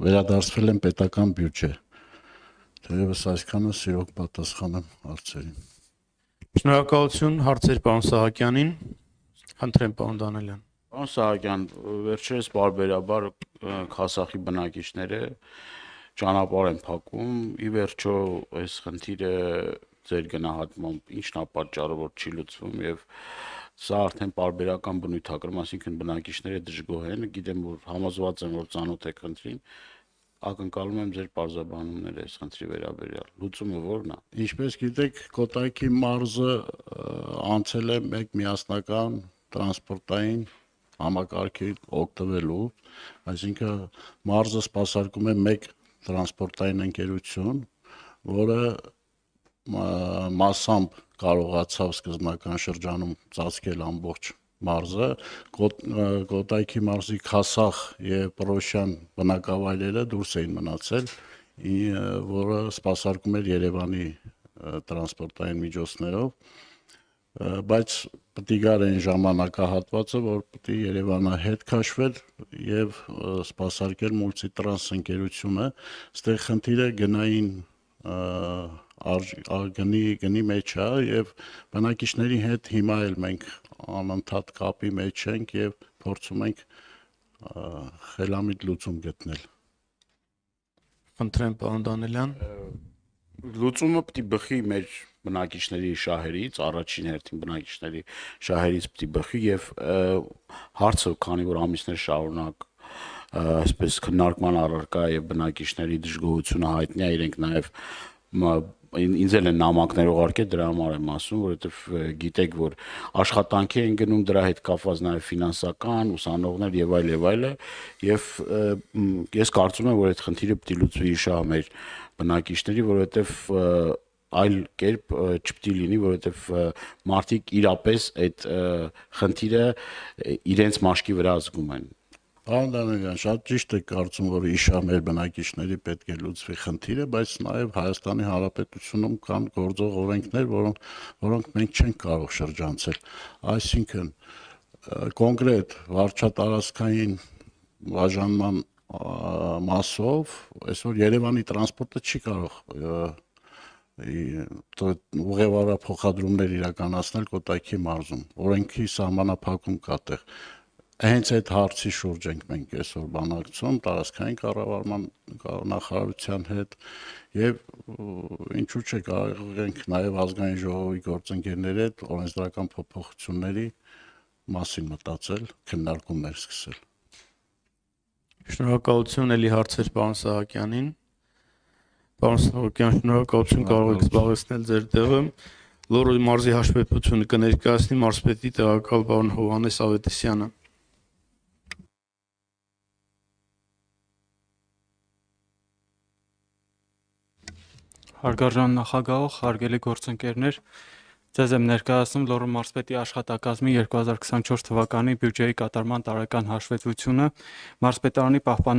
վերադարձվել են պետական բյուջե։ Թերևս այսքանը սիրով պատասխանեմ հարցերին։ Շնորհակալություն, հարցեր պարոն Սահակյանին, խնդրեմ պարոն Դանելյան։ Պարոն Սահակյան, վերջերս բարբերաբար Քասախի բնակիչները ճանապարհ են փակում, ի վերջո այս խնդիրը ձեր գնահատմամբ ի՞նչն է պատճառը, որ չի լուծվում եւ սա արդեն պարբերական բնույթ է կրում, այսինքն բնակիչները դժգոհ են, գիտեմ, որ համոզված եմ, որ ծանոթ եք խնդրին, ակնկալում եմ ձեր պարզաբանումները այս խնդրի վերաբերյալ։ Լուծումը ո՞րն է։ Ինչպես գիտեք, Կոտայքի մարզը անցել է մեկ միասնական տրանսպորտային համակարգի օգտվելու, այսինքն մարզը սպասարկում է մեկ տրանսպորտային ընկերություն, որը մասամբ կարողացավ սկզբնական շրջանում ծածկել ամբողջ մարզը, Կոտայքի մարզի Քասախ եւ Պռոշյան բնակավայրերը դուրս էին մնացել, որը սպասարկում էր Երևանի տրանսպորտային միջոցներով, բայց պետք է գար այն ժամանակահատվածը, որ պետք է Երևանը հետ քաշվեր եւ սպասարկել մուլտիտրանս ընկերությունը, այստեղ խնդիրը գնային գնի մեջ է եւ բնակիչների հետ հիմա էլ մենք անընդհատ կապի մեջ ենք եւ փորձում ենք խելամիտ լուծում գտնել։ Խնդրեմ պարոն Դանելյան։ Լուծումը պետք է բխի մեր բնակիչների շահերից, առաջին հերթին բնակիչների շահերից պետք է բխի եւ հարցը, քանի որ ամիսներ շարունակ այսպես քննարկման առարկա եւ բնակիչների դժգոհությունը հայտնի է, իրենք նաեւ ինձ էլ են նամակներ ուղարկել, դրա համար եմ ասում, որովհետեւ գիտեք, որ աշխատանքի են գնում դրա հետ կապված նաեւ ֆինանսական, ուսանողներ եւ այլը, եւ ես կարծում եմ, որ այդ խնդիրը պետք է լուծվի իշահ մեր բնակիչների, որովհետեւ այլ կերպ չպետք է լինի, որովհետեւ մարդիկ իրապես այդ խնդիրը իրենց մաշկի վրա զգում են։ Պարոն Դանելյան, շատ ճիշտ եք կարծում, որ իշահ մեր բնակիչների պետք է լուծվի խնդիրը, բայց նաեւ Հայաստանի Հանրապետությունում կան գործող օրենքներ, որոնք մենք չենք կարող շրջանցել։ Այսինքն կոնկրետ վարչատարածքային բաժանման մասով այսօր Երևանի տրանսպորտը չի կարող ուղևորափոխադրումներ իրականացնել Կոտայքի մարզում։ Օրենքի սահմանափակում կա տեղ։ Հենց այդ հարցի շուրջ ենք մենք այսօր բանակցում տարածքային կառավարման նախարարության հետ եւ ինչու՞ չէ կարող ենք նաեւ ազգային ժողովի գործընկերների հետ օրենսդրական փոփոխությունների մասին մտածել, քննարկումներ սկսել։ Շնորհակալություն, ելի հարցեր պարոն Սահակյանին։ Պարոն Սահակյան, շնորհակալություն, կարող եք զբաղեցնել ձեր տեղը։ Լոռու մարզի հաշվետվությունը կներկայացնի մարզպետի տեղակալ պարոն Հովհաննես Ավետիսյանը։ Հարգարժան նախագահող, հարգելի գործընկերներ, ձեզ եմ ներկայացնում Լոռու մարզպետի աշխատակազմի 2024 թվականի բյուջեի կատարման տարեկան հաշվետվությունը, մարզպետարանի պահպանման